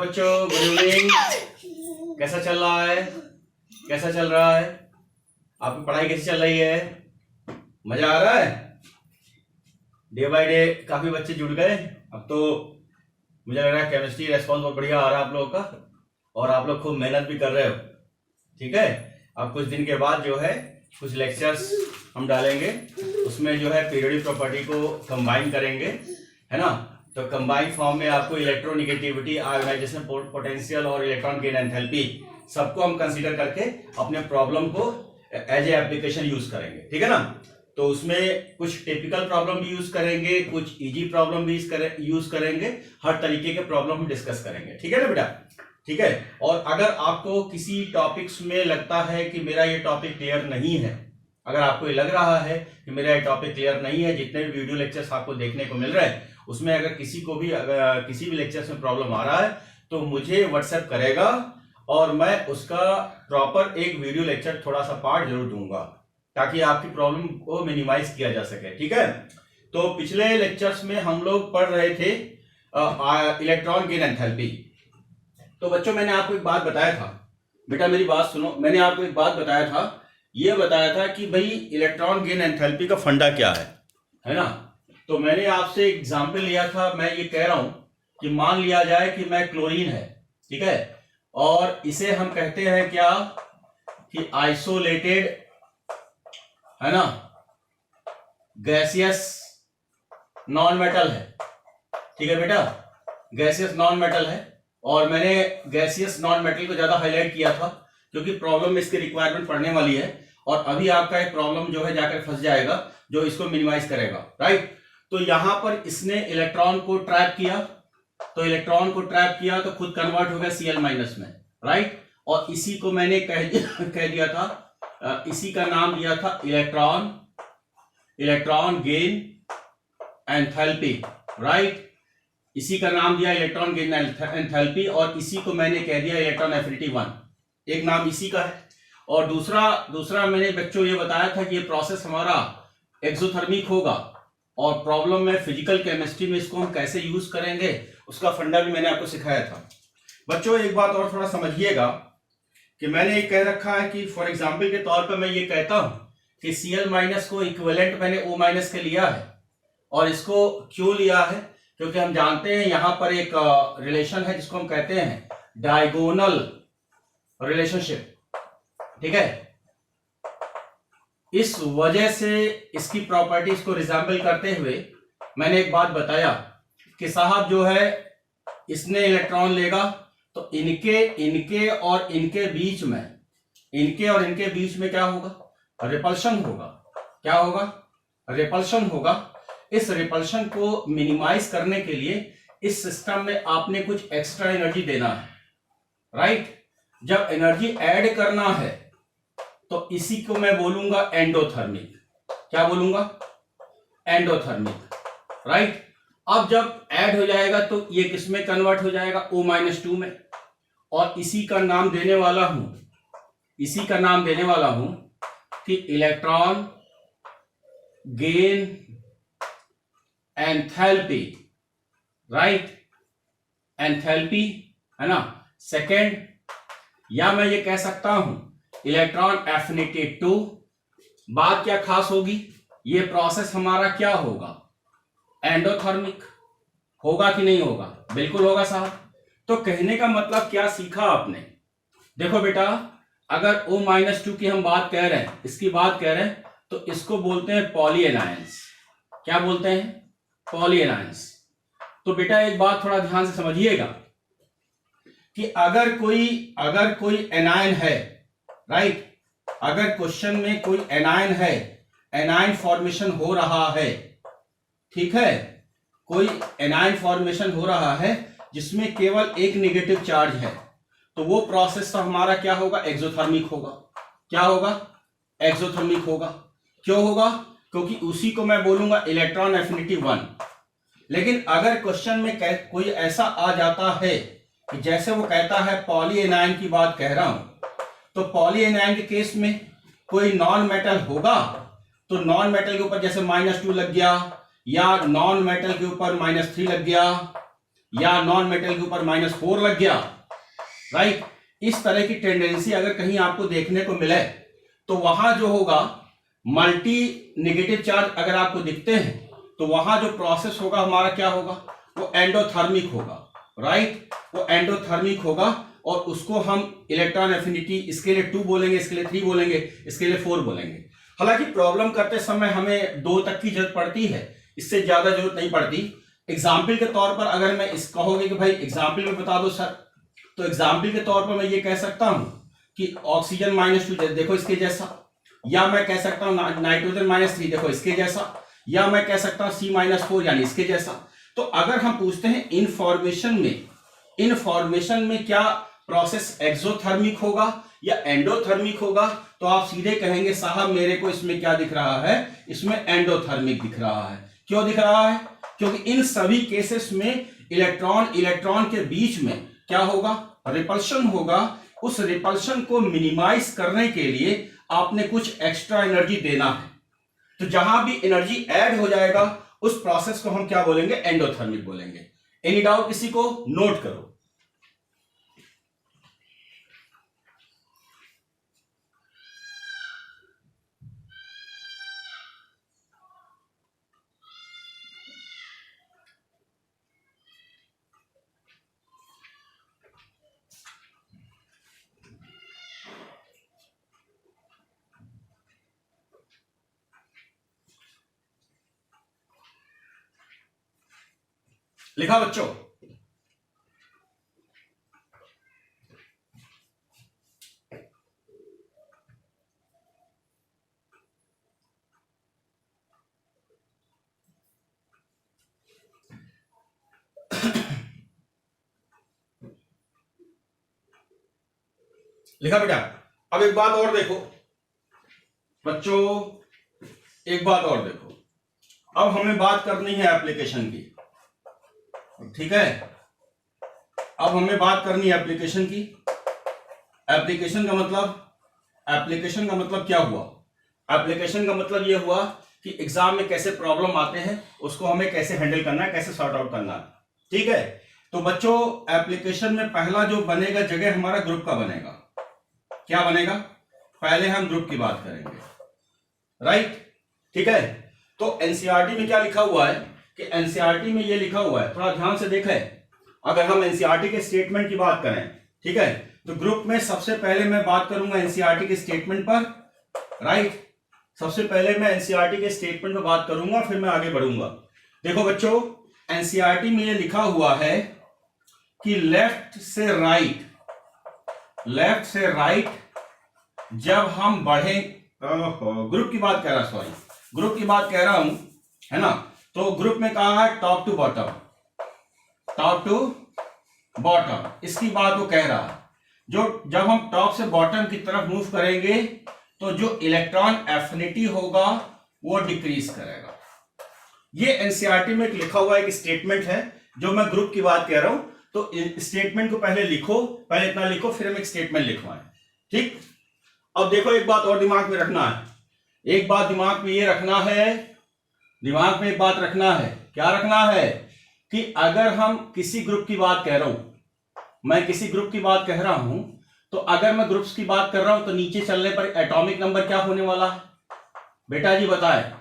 बच्चों, good evening. कैसा चल रहा है? कैसा चल रहा है? आपकी पढ़ाई कैसी चल रही है? मजा आ रहा है? डे बाय डे काफी बच्चे जुड़ गए। अब तो मुझे लग रहा है केमिस्ट्री रेस्पॉन्स बहुत बढ़िया आ रहा है आप लोगों का, और आप लोग खूब मेहनत भी कर रहे हो। ठीक है, अब कुछ दिन के बाद जो है कुछ लेक्चर्स हम डालेंगे, उसमें जो है पीरियोडिक प्रॉपर्टी को कंबाइन करेंगे, है ना। तो कंबाइन फॉर्म में आपको इलेक्ट्रोनिगेटिविटी, आयोनाइजेशन पोटेंशियल और इलेक्ट्रॉन गेन एंथैल्पी सबको हम कंसीडर करके अपने प्रॉब्लम को एज ए एप्लीकेशन यूज करेंगे। ठीक है ना। तो उसमें कुछ टिपिकल प्रॉब्लम भी यूज करेंगे, कुछ इजी प्रॉब्लम भी यूज करेंगे, हर तरीके के प्रॉब्लम हम डिस्कस करेंगे। ठीक है ना बेटा? ठीक है। और अगर आपको किसी टॉपिक्स में लगता है कि मेरा ये टॉपिक क्लियर नहीं है, अगर आपको ये लग रहा है कि मेरा ये टॉपिक क्लियर नहीं है, जितने भी वीडियो लेक्चर्स आपको देखने को मिल रहे हैं उसमें अगर किसी भी लेक्चर्स में प्रॉब्लम आ रहा है तो मुझे व्हाट्सएप करेगा और मैं उसका प्रॉपर एक वीडियो लेक्चर थोड़ा सा पार्ट जरूर दूंगा, ताकि आपकी प्रॉब्लम को मिनिमाइज किया जा सके। ठीक है। तो पिछले लेक्चर्स में हम लोग पढ़ रहे थे इलेक्ट्रॉन गेन एंथैल्पी। तो बच्चों, मैंने आपको एक बात बताया था, बेटा मेरी बात सुनो, मैंने आपको एक बात बताया था, ये बताया था कि भाई इलेक्ट्रॉन गेन एंथैल्पी का फंडा क्या है ना। तो मैंने आपसे एग्जाम्पल लिया था, मैं ये कह रहा हूं कि मान लिया जाए कि मैं क्लोरीन है, ठीक है, और इसे हम कहते हैं क्या कि आइसोलेटेड, है ना, गैसियस नॉन मेटल है। ठीक है बेटा, गैसियस नॉन मेटल है, और मैंने गैसियस नॉन मेटल को ज्यादा हाईलाइट किया था क्योंकि प्रॉब्लम में इसकी रिक्वायरमेंट पड़ने वाली है, और अभी आपका एक प्रॉब्लम जो है जाकर फंस जाएगा जो इसको मिनिमाइज करेगा। राइट। तो यहां पर इसने इलेक्ट्रॉन को ट्रैप किया, तो इलेक्ट्रॉन को ट्रैप किया तो खुद कन्वर्ट हो गया Cl- में। राइट। और इसी को मैंने कह दिया था, इसी का नाम दिया था इलेक्ट्रॉन गेन एंथैल्पी। राइट। इसी का नाम दिया इलेक्ट्रॉन गेन एंथैल्पी, और इसी को मैंने कह दिया इलेक्ट्रॉन एफिनिटी 1। एक नाम इसी का है। और दूसरा मैंने बच्चों ये बताया था कि ये प्रोसेस हमारा एक्सोथर्मिक होगा, और प्रॉब्लम में फिजिकल केमिस्ट्री में इसको हम कैसे यूज करेंगे उसका फंडा भी मैंने आपको सिखाया था। बच्चों एक बात और थोड़ा समझिएगा कि मैंने ये कह रखा है कि फॉर एग्जांपल के तौर पर मैं ये कहता हूं कि Cl- को इक्विवेलेंट मैंने O- के लिया है, और इसको क्यों लिया है, क्योंकि हम जानते हैं यहां पर एक रिलेशन है जिसको हम कहते हैं डायगोनल रिलेशनशिप। ठीक है। इस वजह से इसकी प्रॉपर्टीज को रिजेंबल करते हुए मैंने एक बात बताया कि साहब जो है इसने इलेक्ट्रॉन लेगा तो इनके और इनके बीच में क्या होगा? रिपल्शन होगा। क्या होगा? रिपल्शन होगा। इस रिपल्शन को मिनिमाइज करने के लिए इस सिस्टम में आपने कुछ एक्स्ट्रा एनर्जी देना है। राइट। जब एनर्जी ऐड करना है तो इसी को मैं बोलूंगा एंडोथर्मिक। क्या बोलूंगा? एंडोथर्मिक। राइट। अब जब ऐड हो जाएगा तो ये किस में कन्वर्ट हो जाएगा? O-2 में, और इसी का नाम देने वाला हूं कि electron gain enthalpy. Right. Enthalpy, है ना, सेकेंड, या मैं ये कह सकता हूं इलेक्ट्रॉन एफिनिटी 2। बात क्या खास होगी? ये प्रोसेस हमारा क्या होगा? एंडोथर्मिक। होगा कि नहीं होगा? बिल्कुल होगा साहब। तो कहने का मतलब क्या सीखा आपने? देखो बेटा, अगर O-2 की हम बात कह रहे हैं, इसकी बात कह रहे हैं, तो इसको बोलते हैं पॉलीएनायंस। क्या बोलते हैं? पॉलीएनायंस। तो बेटा एक बात थोड़ा ध्यान से समझिएगा कि अगर कोई एनायन है, राइट, अगर क्वेश्चन में कोई एनायन है, एनायन फॉर्मेशन हो रहा है, ठीक है, कोई एनायन फॉर्मेशन हो रहा है जिसमें केवल एक नेगेटिव चार्ज है, तो वो प्रोसेस तो हमारा क्या होगा? एक्सोथर्मिक होगा। क्या होगा? एक्सोथर्मिक होगा। क्यों होगा? क्योंकि उसी को मैं बोलूंगा इलेक्ट्रॉन एफिनिटी 1। लेकिन अगर क्वेश्चन में कोई ऐसा आ जाता है कि जैसे वो कहता है पॉलीएनायन की बात कह रहा हूं, तो पॉलीएनायन के केस में कोई नॉन मेटल होगा, तो नॉन मेटल के ऊपर जैसे -2 लग गया, या नॉन मेटल के ऊपर -3 लग गया, या नॉन मेटल के ऊपर -4 लग गया, राइट। इस तरह की टेंडेंसी अगर कहीं आपको देखने को मिले तो वहां जो होगा मल्टी नेगेटिव चार्ज अगर आपको दिखते हैं तो वहां जो प्रोसेस होगा हमारा क्या होगा, वो एंडोथर्मिक होगा, राइट। वो एंडोथर्मिक होगा और उसको हम इलेक्ट्रॉन एफिनिटी इसके लिए 2 बोलेंगे, इसके लिए 3 बोलेंगे, इसके लिए 4 बोलेंगे। हालांकि प्रॉब्लम करते समय हमें 2 तक की जरूरत पड़ती है, इससे ज्यादा जरूरत नहीं पड़ती। एग्जाम्पल के तौर पर अगर मैं इस कहोगे कि भाई एग्जाम्पल में बता दो सर, तो एग्जाम्पल के तौर पर मैं ये कह सकता हूं कि ऑक्सीजन -2 देखो इसके जैसा, या मैं कह सकता हूं नाइट्रोजन -3 देखो इसके जैसा, या मैं कह सकता हूं C-4 यानी इसके जैसा। तो अगर हम पूछते हैं इनफॉर्मेशन में क्या प्रोसेस एक्सोथर्मिक होगा या एंडोथर्मिक होगा, तो आप सीधे कहेंगे साहब मेरे को इसमें क्या दिख रहा है, इसमें एंडोथर्मिक दिख रहा है। क्यों दिख रहा है? क्योंकि इन सभी केसेस में इलेक्ट्रॉन के बीच में क्या होगा, रिपल्शन होगा। उस रिपल्शन को मिनिमाइज करने के लिए आपने कुछ एक्स्ट्रा एनर्जी देना है, तो जहां भी एनर्जी ऐड हो जाएगा उस प्रोसेस को हम क्या बोलेंगे, एंडोथर्मिक बोलेंगे। एनी डाउट किसी को? नोट करो। लिखा बच्चों? लिखा बेटा? अब एक बात और देखो बच्चों, एक बात और देखो। अब हमें बात करनी है एप्लीकेशन की, ठीक है। अब हमें बात करनी है एप्लीकेशन की। एप्लीकेशन का मतलब क्या हुआ? एप्लीकेशन का मतलब यह हुआ कि एग्जाम में कैसे प्रॉब्लम आते हैं, उसको हमें कैसे हैंडल करना है, कैसे सॉर्ट आउट करना है, ठीक है। तो बच्चों एप्लीकेशन में पहला जो बनेगा जगह हमारा ग्रुप का बनेगा। क्या बनेगा? पहले हम ग्रुप की बात करेंगे, राइट, ठीक है। तो एनसीईआरटी में क्या लिखा हुआ है कि एनसीईआरटी में ये लिखा हुआ है, थोड़ा ध्यान से देखें। अगर हम एनसीईआरटी के स्टेटमेंट की बात करें, ठीक है, तो ग्रुप में सबसे पहले मैं बात करूंगा एनसीईआरटी के स्टेटमेंट पर, राइट। सबसे पहले मैं एनसीईआरटी के स्टेटमेंट पर बात करूंगा, फिर मैं आगे बढ़ूंगा। देखो बच्चों एनसीईआरटी में ये लिखा हुआ है कि लेफ्ट से राइट जब हम बढ़े, ग्रुप की बात कह रहा हूं, है ना। तो ग्रुप में कहा है टॉप टू बॉटम, इसकी बात वो कह रहा है। जो जब हम टॉप से बॉटम की तरफ मूव करेंगे तो जो इलेक्ट्रॉन एफिनिटी होगा वो डिक्रीज करेगा। ये एनसीईआरटी में लिखा हुआ एक स्टेटमेंट है, जो मैं ग्रुप की बात कह रहा हूं। तो स्टेटमेंट को पहले इतना लिखो, फिर हम एक स्टेटमेंट लिखवाएं, ठीक। अब देखो एक बात और दिमाग में रखना है, एक बात दिमाग में ये रखना है, दिमाग में एक बात रखना है। क्या रखना है? कि अगर हम किसी ग्रुप की बात कह रहा हूं, मैं किसी ग्रुप की बात कह रहा हूं, तो अगर मैं ग्रुप्स की बात कर रहा हूं तो नीचे चलने पर एटॉमिक नंबर क्या होने वाला है बेटा जी बताए?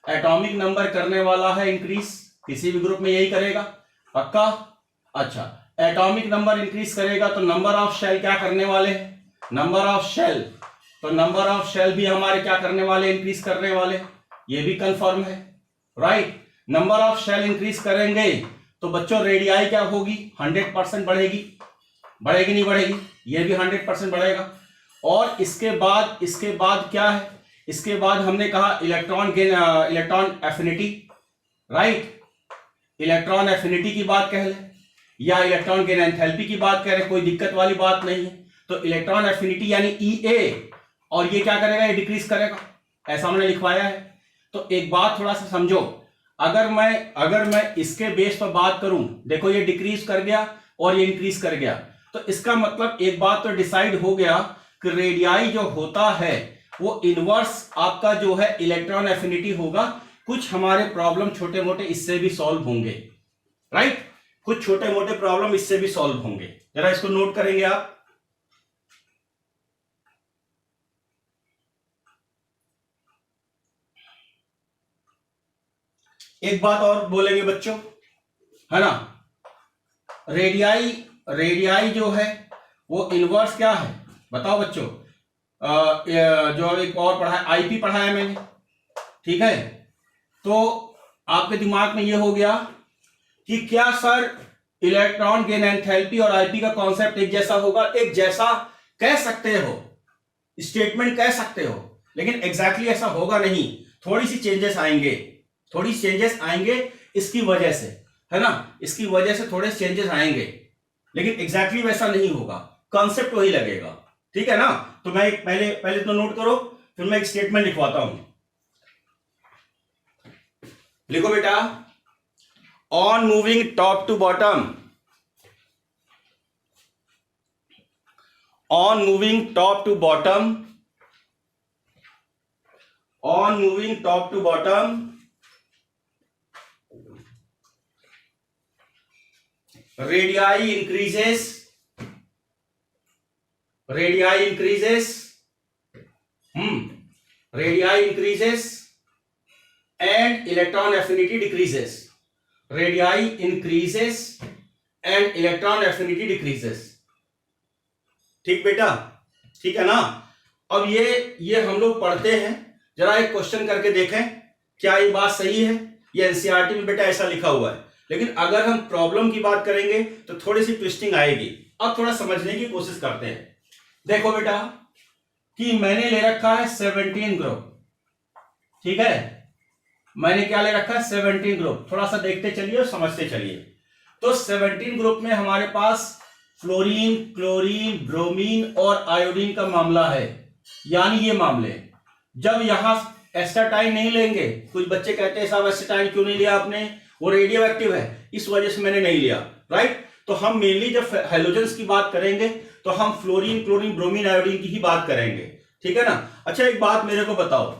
एटॉमिक नंबर करने वाला है इंक्रीज, किसी भी ग्रुप में यही करेगा, पक्का? अच्छा, एटॉमिक नंबर इंक्रीज करेगा तो नंबर ऑफ शेल क्या करने वाले हैं? नंबर ऑफ शेल, तो नंबर ऑफ शेल भी हमारे क्या करने वाले? इंक्रीज करने वाले, ये भी कंफर्म है, right. Number of shell increase करेंगे तो बच्चों रेडियाई क्या होगी? 100% बढ़ेगी, बढ़ेगी नहीं बढ़ेगी? ये भी 100% बढ़ेगा। और इसके बाद क्या है? इसके बाद हमने कहा electron affinity, right. Electron affinity की बात कह ले या इलेक्ट्रॉन गेन एंथैल्पी की बात करें, कोई दिक्कत वाली बात नहीं है। तो इलेक्ट्रॉन एफिनिटी यानी EA, और ये क्या करेगा? ये डिक्रीज करेगा, ऐसा हमने लिखवाया है। तो एक बात थोड़ा सा समझो, अगर मैं इसके बेस पर बात करूं, देखो ये डिक्रीज कर गया और ये इंक्रीज कर गया, तो इसका मतलब एक बात तो डिसाइड हो गया कि रेडियाई जो होता है वो इनवर्स आपका जो है इलेक्ट्रॉन एफिनिटी होगा। कुछ हमारे प्रॉब्लम छोटे मोटे इससे भी सॉल्व होंगे, राइट। कुछ छोटे मोटे प्रॉब्लम इससे भी सॉल्व होंगे, जरा इसको नोट करेंगे आप। एक बात और बोलेंगे बच्चों, है ना, रेडियाई, रेडियाई जो है वो इनवर्स क्या है बताओ बच्चों। जो एक और पढ़ा है, आईपी पढ़ाया मैंने, ठीक है। तो आपके दिमाग में ये हो गया कि क्या सर इलेक्ट्रॉन गेन एंथैल्पी और आईपी का कॉन्सेप्ट एक जैसा होगा? एक जैसा कह सकते हो, स्टेटमेंट कह सकते हो, लेकिन एग्जैक्टली ऐसा होगा नहीं। थोड़ी सी चेंजेस आएंगे, थोड़ी चेंजेस आएंगे इसकी वजह से, है ना, इसकी वजह से थोड़े चेंजेस आएंगे, लेकिन एग्जैक्टली वैसा नहीं होगा, कॉन्सेप्ट वही लगेगा, ठीक है ना। तो मैं पहले पहले तो नोट करो, फिर मैं एक स्टेटमेंट लिखवाता हूं। लिखो बेटा, on moving top to bottom, on moving top to bottom, on moving top to bottom, radii increases, radii increases, radii increases and electron affinity decreases, radii increases and electron affinity decreases, ठीक बेटा, ठीक है ना। अब ये हम लोग पढ़ते हैं, जरा एक क्वेश्चन करके देखें क्या ये बात सही है। ये एनसीईआरटी में बेटा ऐसा लिखा हुआ है, लेकिन अगर हम प्रॉब्लम की बात करेंगे तो थोड़ी सी ट्विस्टिंग आएगी। अब थोड़ा समझने की कोशिश करते हैं। देखो बेटा कि मैंने ले रखा है 17 ग्रुप, ठीक है, मैंने क्या ले रखा है 17 ग्रुप। थोड़ा सा देखते चलिए और समझते चलिए। तो 17 ग्रुप में हमारे पास फ्लोरीन, क्लोरीन, ब्रोमीन और आयोडीन का मामला है। यानी ये मामले, जब यहां एस्टाटाइन नहीं लेंगे, कुछ बच्चे कहते हैं साहब एस्टाटाइन क्यों नहीं लिया आपने, वो रेडियो एक्टिव है, इस वजह से मैंने नहीं लिया, राइट। तो हम मेनली जब हेलोजेंस की बात करेंगे तो हम फ्लोरीन, क्लोरीन, ब्रोमीन, आयोडीन की ही बात करेंगे, ठीक है ना। अच्छा एक बात मेरे को बताओ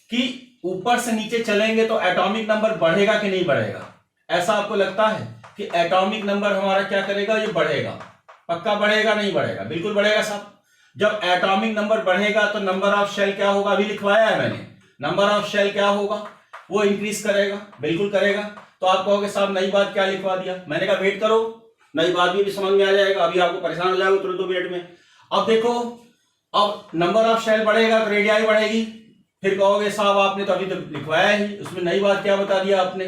कि ऊपर से नीचे चलेंगे तो एटॉमिक नंबर बढ़ेगा कि नहीं बढ़ेगा? ऐसा आपको लगता है कि एटॉमिक नंबर हमारा क्या करेगा, ये बढ़ेगा? पक्का बढ़ेगा नहीं बढ़ेगा? बिल्कुल बढ़ेगा साहब। जब एटॉमिक नंबर बढ़ेगा तो नंबर ऑफ शेल क्या होगा, अभी लिखवाया है मैंने, नंबर ऑफ शेल क्या होगा, वो इंक्रीज करेगा, बिल्कुल करेगा। तो आप कहोगे साहब नई बात क्या लिखवा दिया, मैंने कहा वेट करो, नई बात भी समझ में आ जाएगा, अभी आपको परेशान हो जाएगा तुरंत 2 मिनट में। अब देखो, अब नंबर ऑफ शेल बढ़ेगा तो रेडियाई बढ़ेगी, फिर कहोगे साहब आपने तो अभी तो लिखवाया ही, उसमें नई बात क्या बता दिया आपने,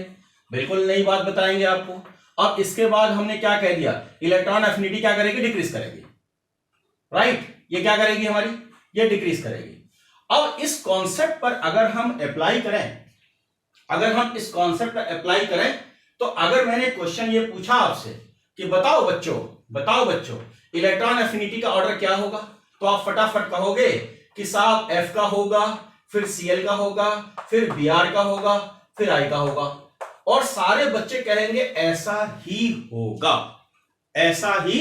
बिल्कुल नई बात बताएंगे आपको। अब इसके बाद हमने क्या कह दिया, इलेक्ट्रॉन एफिनिटी क्या करेगी, डिक्रीज करेगी, राइट। ये क्या करेगी हमारी, ये डिक्रीज करेगी। अब इस कॉन्सेप्ट पर अगर हम अप्लाई करें, अगर हम इस कॉन्सेप्ट पर अप्लाई करें, तो अगर मैंने क्वेश्चन ये पूछा आपसे कि बताओ बच्चों इलेक्ट्रॉन एफिनिटी का ऑर्डर क्या होगा, तो आप फटाफट कहोगे कि साहब एफ का होगा, फिर सीएल का होगा, फिर बीआर का होगा, फिर आई का होगा। और सारे बच्चे कहेंगे ऐसा ही होगा, ऐसा ही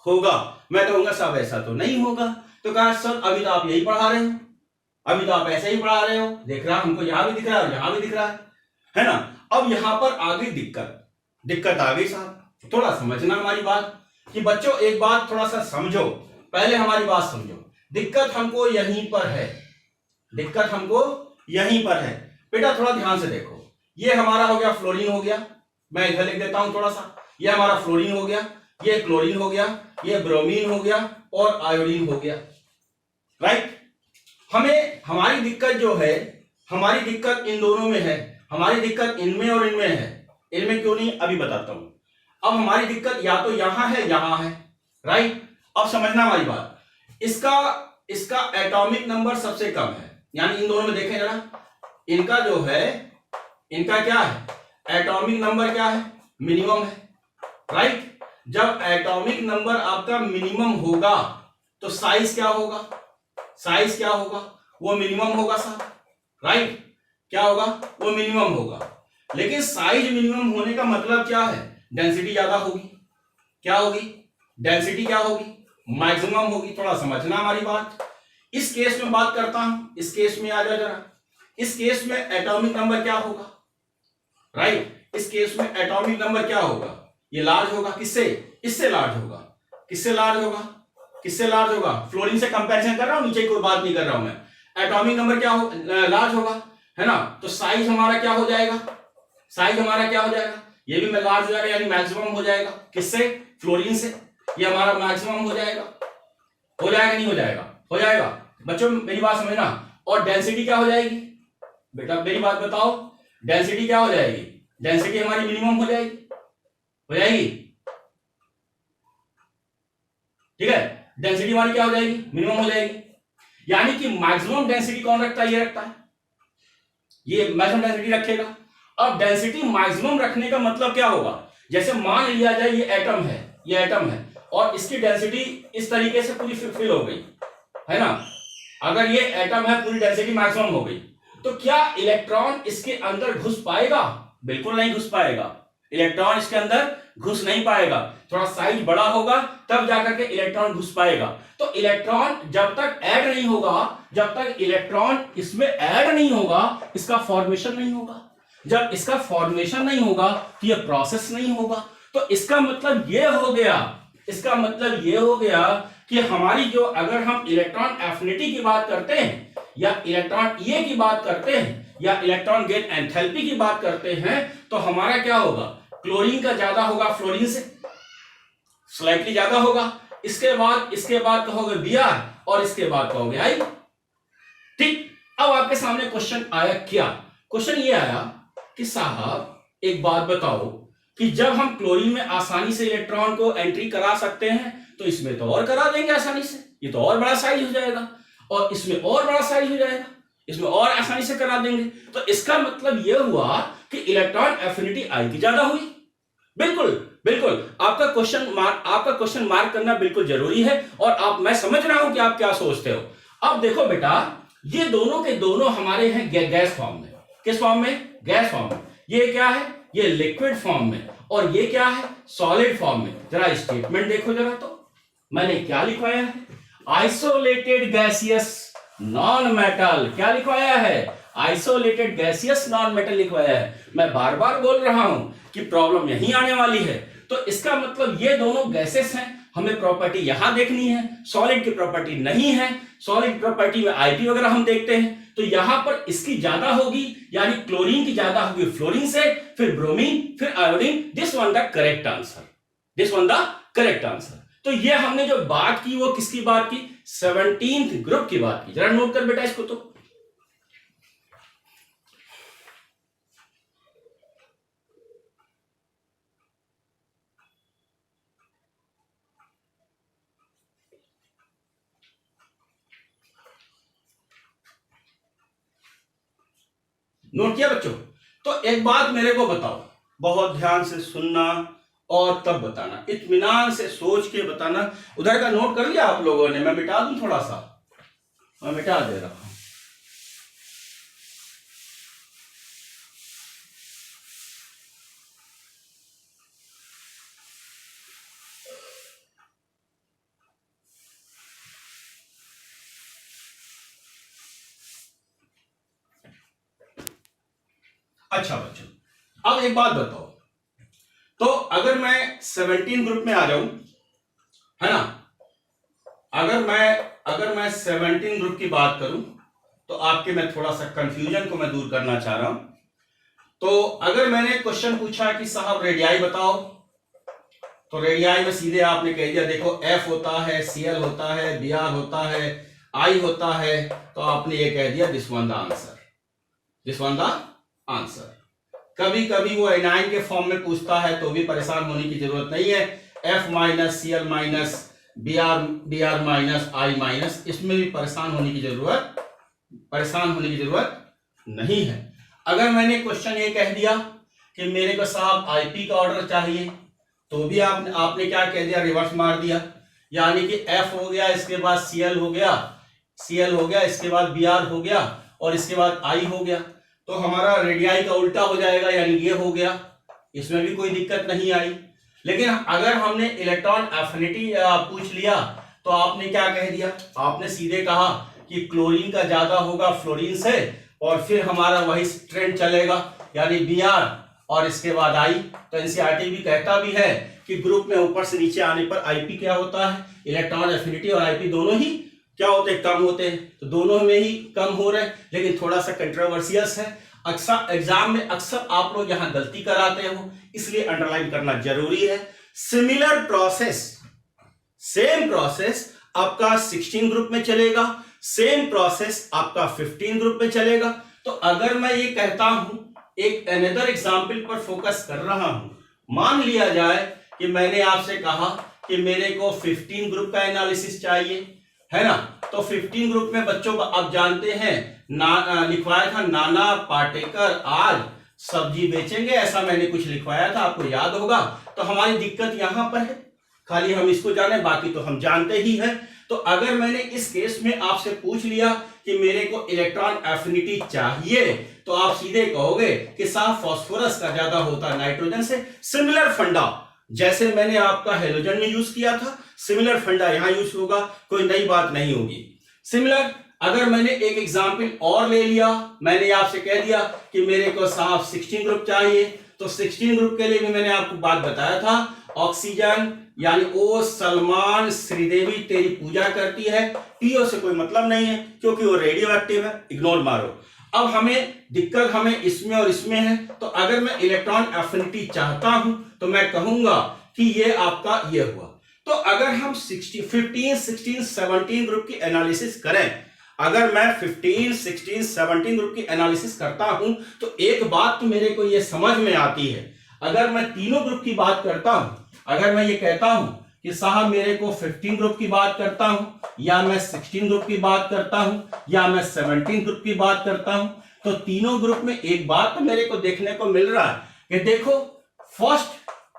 होगा। मैं कहूंगा साहब ऐसा तो नहीं होगा। तो कहा सर अभी तो आप यही पढ़ा रहे हो, अभी तो आप ऐसे ही पढ़ा रहे हो, देख रहा हमको यहां भी दिख रहा है, यहां भी दिख रहा है ना। अब यहां पर आ गई दिक्कत आ गई साहब। थोड़ा समझना हमारी बात कि बच्चों एक बात थोड़ा सा समझो, पहले हमारी बात समझो। दिक्कत हमको यहीं पर है, दिक्कत हमको यहीं पर है। बेटा थोड़ा ध्यान से देखो, ये हमारा हो गया फ्लोरीन हो गया, मैं इधर लिख देता हूं थोड़ा सा, ये हमारा फ्लोरीन हो गया, ये क्लोरीन हो गया, ये ब्रोमीन हो गया और आयोडीन हो गया, राइट। हमें हमारी दिक्कत जो है, हमारी दिक्कत इन दोनों में है, हमारी दिक्कत इनमें और इनमें है। इनमें क्यों नहीं अभी बताता हूं। अब हमारी दिक्कत या तो यहां है राइट। अब समझना हमारी बात, इसका एटॉमिक नंबर सबसे कम है, यानी इन दोनों में देखें जरा, इनका जो है, इनका क्या है, एटॉमिक नंबर क्या है, मिनिमम है, राइट। जब एटॉमिक नंबर आपका मिनिमम होगा तो साइज क्या होगा, साइज क्या होगा, वो मिनिमम होगा साहब, राइट। क्या होगा, वो मिनिमम होगा। लेकिन साइज मिनिमम होने का मतलब क्या है, डेंसिटी ज्यादा होगी, क्या होगी, डेंसिटी क्या होगी, मैक्सिमम होगी। थोड़ा समझना हमारी बात। इस केस में बात करता हूं, इस केस में आ जाओ जरा, इस केस में एटॉमिक नंबर क्या होगा, राइट। इस केस में एटॉमिक नंबर क्या होगा, ये लार्ज होगा किससे, इससे लार्ज होगा, किससे लार्ज होगा, किससे लार्ज होगा, फ्लोरीन से कंपैरिजन कर रहा हूं, नीचे कोई बात नहीं कर रहा हूं मैं। एटॉमिक नंबर क्या हो, लार्ज होगा, है ना, तो साइज हमारा क्या हो जाएगा, साइज हमारा क्या हो जाएगा, ये भी मैं लार्ज हो जाएगा, यानी मैक्सिमम हो जाएगा किससे, फ्लोरीन से, ये हमारा मैक्सिमम हो जाएगा, हो जाएगा नहीं हो जाएगा, हो जाएगा। बच्चों मेरी बात समझना। और डेंसिटी क्या हो जाएगी, बेटा मेरी बात बताओ, डेंसिटी क्या हो जाएगी, डेंसिटी हमारी मिनिमम हो जाएगी, हो जाएगी, ठीक है, डेंसिटी हमारी क्या हो जाएगी, मिनिमम हो जाएगी। यानी कि मैक्सिमम डेंसिटी कौन रखता है, ये रखता है, ये मैक्सिमम डेंसिटी रखेगा। अब डेंसिटी मैक्सिमम रखने का मतलब क्या होगा, जैसे मान लिया जाए ये एटम है, ये एटम है और इसकी डेंसिटी इस तरीके से पूरी फिल हो गई, है ना, अगर ये एटम है पूरी डेंसिटी मैक्सिमम हो गई, तो क्या इलेक्ट्रॉन इसके अंदर घुस पाएगा, बिल्कुल नहीं घुस पाएगा, इलेक्ट्रॉन इसके अंदर घुस नहीं पाएगा, थोड़ा साइज बड़ा होगा तब जाकर के इलेक्ट्रॉन घुस पाएगा। तो इलेक्ट्रॉन जब तक ऐड नहीं होगा, जब तक इलेक्ट्रॉन इसमें ऐड नहीं होगा, इसका फॉर्मेशन नहीं होगा, जब इसका फॉर्मेशन नहीं होगा तो ये प्रोसेस नहीं होगा। तो इसका मतलब ये हो गया, इसका मतलब ये हो गया कि हमारी जो, अगर हम इलेक्ट्रॉन एफिनिटी की बात करते हैं या इलेक्ट्रॉन ये की बात करते हैं या इलेक्ट्रॉन गेन एंथैल्पी की बात करते हैं, तो हमारा क्या होगा, क्लोरीन का ज्यादा होगा फ्लोरीन से, स्लाइटली ज्यादा होगा, इसके बाद कहोगे Br और इसके बाद कहोगे I। ठीक, अब आपके सामने क्वेश्चन आया, क्या क्वेश्चन ये आया कि साहब एक बात बताओ कि जब हम क्लोरीन में आसानी से इलेक्ट्रॉन को एंट्री करा सकते हैं तो इसमें तो और करा देंगे आसानी से, ये तो और बड़ा साइज हो जाएगा और इसमें और बड़ा साइज हो जाएगा, इसमें और आसानी से करा देंगे। तो इसका मतलब यह हुआ कि इलेक्ट्रॉन एफिनिटी I की ज्यादा हुई। बिल्कुल बिल्कुल, आपका क्वेश्चन मार्क करना बिल्कुल जरूरी है और मैं समझ रहा हूं कि आप क्या सोचते हो। अब देखो बेटा, ये दोनों के दोनों हमारे हैं गैस फॉर्म में, किस फॉर्म में, गैस फॉर्म में। ये क्या है, ये लिक्विड फॉर्म में, और ये क्या है, सॉलिड फॉर्म में। जरा स्टेटमेंट देखो जरा, तो मैंने क्या लिखवाया है, आइसोलेटेड गैसियस नॉन मेटल, क्या लिखवाया है, आइसोलेटेड गैसियस नॉन मेटल लिखवाया है। मैं बार बार बोल रहा हूं कि प्रॉब्लम यहीं आने वाली है। तो इसका मतलब ये दोनों गैसेस हैं, हमें प्रॉपर्टी यहां देखनी है, सॉलिड की प्रॉपर्टी नहीं है। सॉलिड प्रॉपर्टी में आईपी वगैरह हम देखते हैं, तो यहां पर इसकी ज्यादा होगी, यानी क्लोरीन की ज्यादा होगी फ्लोरीन से, फिर ब्रोमीन, फिर iodine. This one the correct answer, this one the correct answer. तो ये हमने जो बात की वो किसकी बात की, 17th ग्रुप की बात की। जरा नोट कर बेटा इसको, तो नोट किया बच्चों। तो एक बात मेरे को बताओ, बहुत ध्यान से सुनना और तब बताना, इत्मीनान से सोच के बताना। उधर का नोट कर लिया आप लोगों ने, मैं मिटा दूं थोड़ा सा, मैं मिटा दे रहा हूं। अच्छा बच्चों, अब एक बात बताओ, तो अगर मैं 17 ग्रुप में आ जाऊं, है ना, अगर मैं 17 ग्रुप की बात करूं, तो आपके मैं थोड़ा सा कंफ्यूजन को मैं दूर करना चाह रहा हूं। तो अगर मैंने क्वेश्चन पूछा कि साहब रेडियाई बताओ, तो रेडियाई में सीधे आपने कह दिया, देखो एफ होता है, सीएल होता है, बीआर होता है, आई होता है, तो आपने ये कह दिया this one the answer, this one the answer. कभी कभी वो एनाइन के फॉर्म में पूछता है तो भी परेशान होने की जरूरत नहीं है, F minus CL minus BR minus I minus, इसमें भी परेशान होने की जरूरत नहीं है। अगर मैंने क्वेश्चन ये कह दिया कि मेरे को साहब आईपी का ऑर्डर चाहिए, तो भी आपने क्या कह दिया, रिवर्स मार दिया, यानी कि एफ हो गया, इसके बाद सीएल हो गया, इसके बाद बीआर हो गया और इसके बाद आई हो गया, तो हमारा रेडियाई का उल्टा हो जाएगा, यानी ये हो गया, इसमें भी कोई दिक्कत नहीं आई। लेकिन अगर हमने इलेक्ट्रॉन एफिनिटी पूछ लिया, तो आपने क्या कह दिया, आपने सीधे कहा कि क्लोरीन का ज्यादा होगा फ्लोरीन से, और फिर हमारा वही ट्रेंड चलेगा, यानी बीआर और इसके बाद आई। तो एनसीईआरटी भी कहता भी है कि ग्रुप में ऊपर से नीचे आने पर आईपी क्या होता है, इलेक्ट्रॉन एफिनिटी और आईपी दोनों ही क्या होते हैं, कम होते हैं। तो दोनों में ही कम हो रहे हैं, लेकिन थोड़ा सा कंट्रोवर्सियस है। अक्सर एग्जाम में अक्सर आप लोग यहां गलती कराते हो, इसलिए अंडरलाइन करना जरूरी है। सिमिलर प्रोसेस, सेम प्रोसेस आपका 16 ग्रुप में चलेगा, सेम प्रोसेस आपका 15 ग्रुप में चलेगा। तो अगर मैं ये कहता हूं, एक अनदर एग्जाम्पल पर फोकस कर रहा हूं, मान लिया जाए कि मैंने आपसे कहा कि मेरे को 15 ग्रुप का एनालिसिस चाहिए, है ना। तो 15 ग्रुप में बच्चों आप जानते हैं लिखवाया था नाना पाटेकर आज सब्जी बेचेंगे, ऐसा मैंने कुछ लिखवाया था, आपको याद होगा। तो हमारी दिक्कत यहां पर है, खाली हम इसको जाने, बाकी तो हम जानते ही हैं। तो अगर मैंने इस केस में आपसे पूछ लिया कि मेरे को इलेक्ट्रॉन एफिनिटी चाहिए, तो आप सीधे कहोगे कि साहब फास्फोरस का ज्यादा होता है नाइट्रोजन से। सिमिलर फंडा जैसे मैंने आपका हेलोजन में यूज किया था, सिमिलर फंडा यहां यूज होगा, कोई नई बात नहीं होगी। सिमिलर अगर मैंने एक एग्जाम्पल और ले लिया, मैंने आपसे कह दिया कि मेरे को साहब 16 ग्रुप चाहिए, तो 16 ग्रुप के लिए भी मैंने आपको बात बताया था, ऑक्सीजन यानी ओ सलमान श्रीदेवी तेरी पूजा करती है, पीओ से कोई मतलब नहीं है क्योंकि वो रेडियो एक्टिव है, इग्नोर मारो। अब हमें दिक्कत हमें इसमें और इसमें है। तो अगर मैं इलेक्ट्रॉन एफिनिटी चाहता हूं तो मैं कहूंगा कि ये आपका ये हुआ। तो अगर हम 15, 16, 17 ग्रुप की एनालिसिस करें, अगर मैं 15, 16, 17 ग्रुप की एनालिसिस करता हूं, तो एक बात तो मेरे को ये समझ में आती है। अगर मैं तीनों ग्रुप की बात करता हूं, अगर मैं ये कहता हूं कि साहब मेरे को 15 ग्रुप की बात करता हूं, या मैं 16 ग्रुप की बात करता हूं, या मैं 17 ग्रुप की बात करता हूं, तो तीनों ग्रुप में एक बात तो मेरे को देखने को मिल रहा है कि देखो फर्स्ट,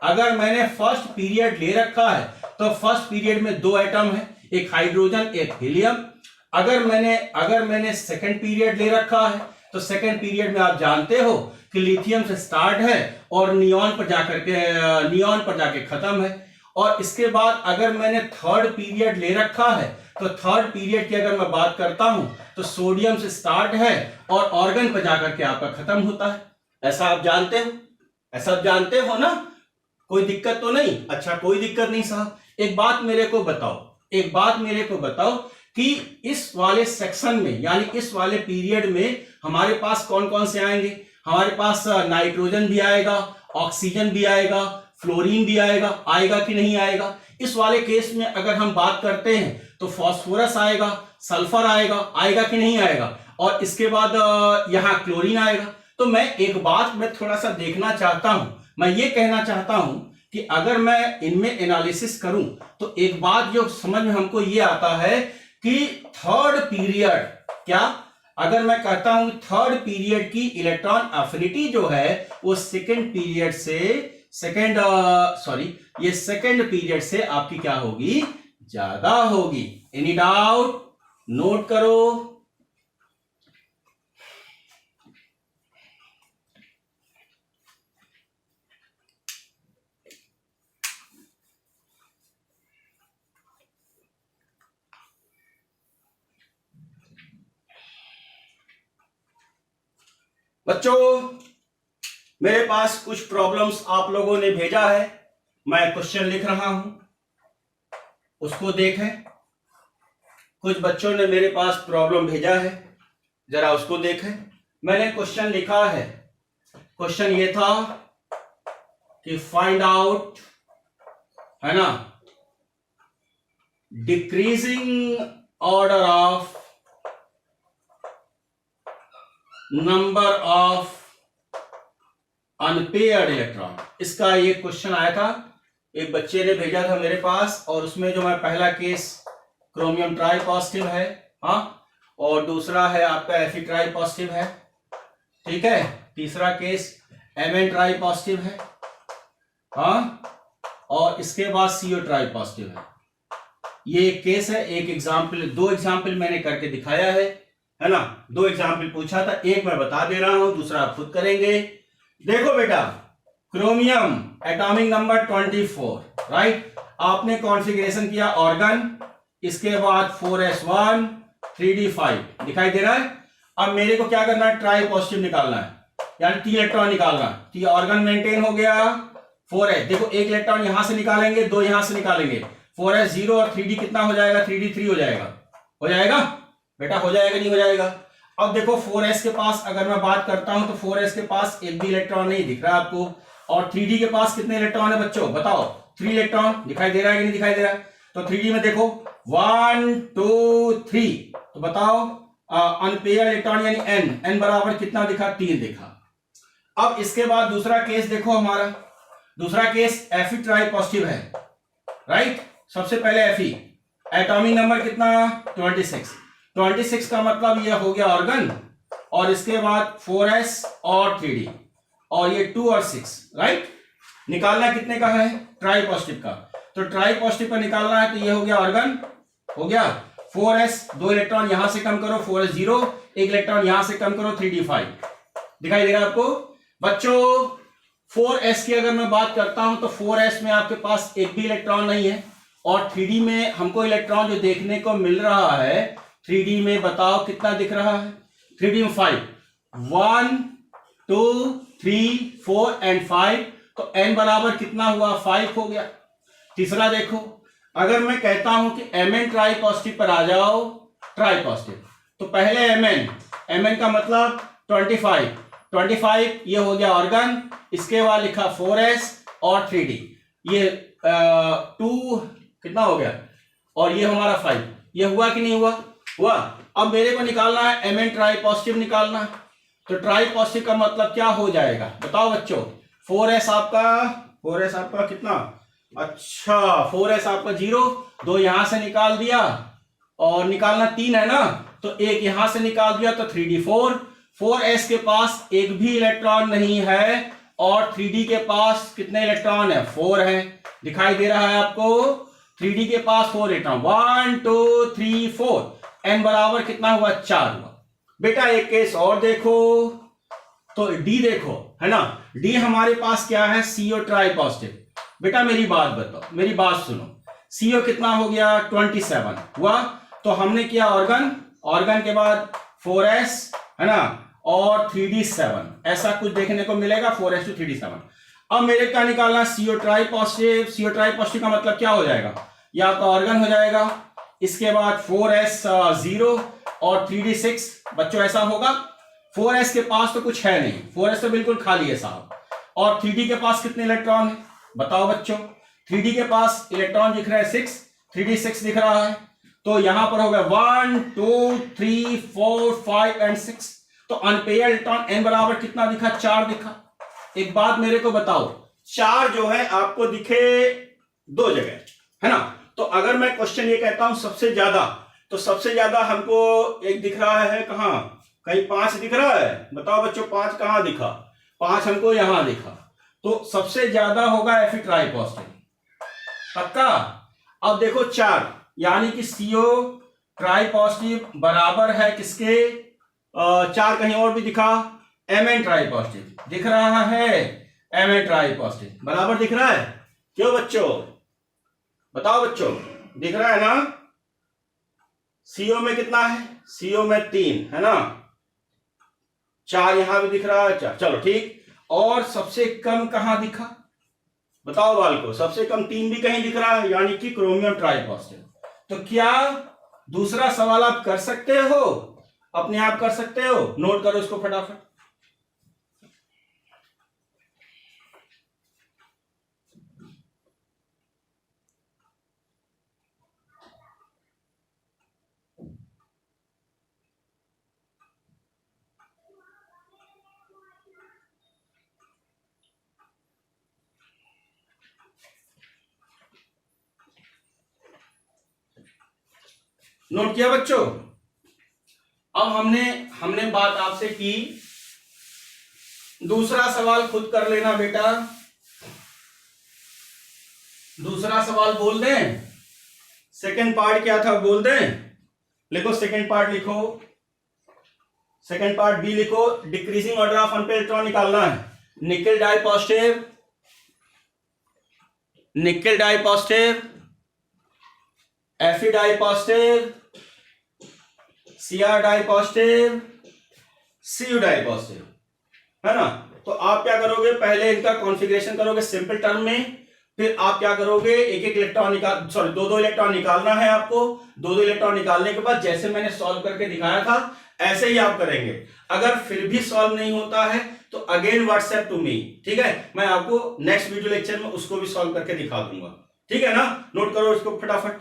अगर मैंने फर्स्ट पीरियड ले रखा है तो फर्स्ट पीरियड में 2 एटम है, एक हाइड्रोजन एक हीलियम। अगर मैंने सेकंड पीरियड ले रखा है तो सेकंड पीरियड में आप जानते हो कि लिथियम से स्टार्ट है और नियॉन पर जाके खत्म है। और इसके बाद अगर मैंने थर्ड पीरियड ले रखा है तो थर्ड पीरियड की अगर मैं बात करता हूं तो सोडियम से स्टार्ट है और ऑर्गन पर जाकर के आपका खत्म होता है। ऐसा आप जानते हो, ऐसा आप जानते हो ना, कोई दिक्कत तो नहीं? अच्छा कोई दिक्कत नहीं साहब। एक बात मेरे को बताओ कि इस वाले सेक्शन में यानी इस वाले पीरियड में हमारे पास कौन कौन से आएंगे? हमारे पास नाइट्रोजन भी आएगा, ऑक्सीजन भी आएगा, फ्लोरीन भी आएगा कि नहीं आएगा? इस वाले केस में अगर हम बात करते हैं तो फास्फोरस आएगा, सल्फर आएगा कि नहीं आएगा? और इसके बाद यहां क्लोरीन आएगा। तो मैं एक बात मैं थोड़ा सा देखना चाहता हूं, मैं ये कहना चाहता हूं कि अगर मैं इनमें एनालिसिस करूं तो एक बात जो समझ में हमको ये आता है कि थर्ड पीरियड, क्या अगर मैं कहता हूं थर्ड पीरियड की इलेक्ट्रॉन एफिनिटी जो है वो सेकंड पीरियड से ये सेकंड पीरियड से आपकी क्या होगी? ज्यादा होगी। Any doubt? नोट करो। बच्चों मेरे पास कुछ प्रॉब्लम्स आप लोगों ने भेजा है, मैं क्वेश्चन लिख रहा हूं, उसको देखें। कुछ बच्चों ने मेरे पास प्रॉब्लम भेजा है, जरा उसको देखें। मैंने क्वेश्चन लिखा है, क्वेश्चन ये था कि फाइंड आउट, है ना, decreasing order of number of unpaired electron. इसका ये क्वेश्चन आया था, एक बच्चे ने भेजा था मेरे पास, और उसमें जो मैं पहला केस क्रोमियम ट्राई पॉजिटिव है, हाँ, और दूसरा है आपका एफी ट्राई पॉजिटिव है, ठीक है, तीसरा केस एमएन ट्राई पॉजिटिव है, हाँ, और इसके बाद सीओ ट्राई पॉजिटिव है। ये एक केस है, एक एग्जाम्पल, 2 एग्जाम्पल मैंने करके दिखाया है ना, 2 एग्जाम्पल पूछा था, एक मैं बता दे रहा हूं, दूसरा आप खुद करेंगे। देखो बेटा, क्रोमियम एटॉमिक नंबर 24, राइट, आपने कॉन्फ़िगरेशन किया ऑर्गन, इसके बाद 4s1 3d5 दिखाई दे रहा है। अब मेरे को क्या करना है? ट्राई पॉजिटिव निकालना है। यानी 3 इलेक्ट्रॉन निकालना, तो ये ऑर्गन मेंटेन हो गया 4s। देखो एक इलेक्ट्रॉन यहां से निकालेंगे, 2 यहां से निकालेंगे, 4s 0 और 3d कितना हो जाएगा, 3d 3 हो जाएगा। हो जाएगा बेटा, हो जाएगा नहीं हो जाएगा। अब देखो 4s के पास अगर मैं बात करता हूं तो 4s के पास एक भी इलेक्ट्रॉन नहीं दिख रहा आपको, और 3d के पास कितने इलेक्ट्रॉन है बच्चों बताओ, 3 इलेक्ट्रॉन दिखाई दे रहा है कि नहीं दिखाई दे रहा है। तो 3d में देखो 1 2 3, तो बताओ अनपेयर इलेक्ट्रॉन यानी n बराबर कितना दिखा, 3 दिखा। अब इसके बाद दूसरा केस देखो हमारा, दूसरा केस Fe ट्राई पॉजिटिव है, राइट। सबसे पहले Fe एटॉमिक नंबर कितना 26 का मतलब ये हो गया ऑर्गन, और इसके बाद 4s और 3d, और ये 2 और 6, राइट। निकालना कितने का है, ट्राई पॉजिटिव का, तो ट्राई पॉजिटिव का निकालना है, तो ये हो गया ऑर्गन, हो गया 4s, 2 इलेक्ट्रॉन यहां से कम करो 4s 0, 1 इलेक्ट्रॉन यहां से कम करो 3d 5। दिखाई दे रहा है आपको बच्चों। 4s की अगर मैं बात करता हूं तो 4s में आपके पास एक भी इलेक्ट्रॉन नहीं है, और 3d में हमको इलेक्ट्रॉन जो देखने को मिल रहा है 3d में बताओ कितना दिख रहा है, 3d में 5, 1 2 3 4 एंड 5, तो n बराबर कितना हुआ 5 हो गया। तीसरा देखो, अगर मैं कहता हूं कि Mn ट्राई पॉजिटिव पर आ जाओ, ट्राई पॉजिटिव, तो पहले Mn का मतलब 25 ये हो गया ऑर्गन, इसके बाद लिखा 4s और 3d, ये 2 कितना हो गया, और ये हमारा 5, ये हुआ कि नहीं हुआ, हुआ। अब मेरे को निकालना है Mn ट्राई पॉजिटिव निकालना, तो ट्राई पॉजिटिव का मतलब क्या हो जाएगा बताओ बच्चों, 4s आपका कितना, अच्छा 4s आपका 0, 2 यहां से निकाल दिया, और निकालना 3 है ना, तो एक यहां से निकाल दिया, तो 3d 4, 4s के पास एक भी इलेक्ट्रॉन नहीं है, और 3d के पास कितने इलेक्ट्रॉन है, 4 है। दिखाई दे रहा है आपको, 3d के पास 4 इलेक्ट्रॉन, 1 2 3 4, n बराबर कितना हुआ 4 हुआ। बेटा एक केस और देखो, तो d देखो है ना, d हमारे पास क्या है, CO ट्राई पॉजिटिव। बेटा मेरी बात बताओ, मेरी बात सुनो, CO कितना हो गया 27 हुआ, तो हमने किया ऑर्गन के बाद 4s है ना, और 3d 7, ऐसा कुछ देखने को मिलेगा 4s to 3d 7। अब मेरे क्या निकालना, CO ट्राई पॉजिटिव का मतलब क्या हो जाएगा, यह आपका ऑर्गन हो जाएगा, इसके बाद 4s 0 और 3d 6, बच्चों ऐसा होगा। 4s के पास तो कुछ है नहीं, 4s तो बिल्कुल खाली है साहब, और 3d के पास कितने इलेक्ट्रॉन है बताओ बच्चों, 3d के पास इलेक्ट्रॉन दिख रहा है 6, 3d 6 दिख रहा है, तो यहां पर हो गया 1 2 3 4 5 एंड 6, तो अनपेयर्ड इलेक्ट्रॉन n बराबर कितना दिखा, 4 दिखा। एक बात मेरे को बताओ, 4 जो है आपको दिखे 2 जगह है ना, तो अगर मैं क्वेश्चन ये कहता हूं सबसे ज्यादा, तो सबसे ज्यादा हमको एक दिख रहा है कहां, कहीं 5 दिख रहा है, बताओ बच्चों 5 कहां दिखा, 5 हमको यहां दिखा, तो सबसे ज्यादा होगा Fe ट्राई पॉजिटिव, पक्का। अब देखो 4, यानी कि CO ट्राई पॉजिटिव बराबर है किसके, 4 कहीं और भी दिखा, Mn ट्राई पॉजिटिव दिख रहा है, Mn ट्राई पॉजिटिव बराबर दिख रहा है, क्यों बच्चों बताओ बच्चों, दिख रहा है ना। CO में कितना है, CO में 3 है ना, 4 यहां भी दिख रहा है, चलो ठीक। और सबसे कम कहां दिखा बताओ बालको, सबसे कम 3 भी कहीं दिख रहा है, यानी कि क्रोमियम ट्राई पॉजिटिव। तो क्या दूसरा सवाल आप कर सकते हो, अपने आप कर सकते हो, नोट करो इसको फटाफट। नोट किया बच्चों। अब हमने बात आपसे की, दूसरा सवाल खुद कर लेना बेटा, दूसरा सवाल बोल दें, सेकंड पार्ट क्या था बोल दें, लिखो सेकंड पार्ट लिखो, सेकंड पार्ट बी लिखो, decreasing order of unpaired electron निकालना है, nickel di positive, nickel di positive, Fe di positive, Cr di positive, Cu di positive, है ना। तो आप क्या करोगे, पहले इनका कॉन्फ़िगरेशन करोगे सिंपल टर्म में, फिर आप क्या करोगे, एक एक इलेक्ट्रॉन निकाल, सॉरी दो इलेक्ट्रॉन निकालना है आपको। दो इलेक्ट्रॉन निकालने के बाद जैसे मैंने सॉल्व करके दिखाया था ऐसे ही आप करेंगे। अगर फिर भी सॉल्व नहीं होता है तो अगेन व्हाट्सएप टू मी, ठीक है, मैं आपको नेक्स्ट वीडियो लेक्चर में उसको भी सॉल्व करके दिखा दूंगा, ठीक है ना। नोट करो इसको फटाफट।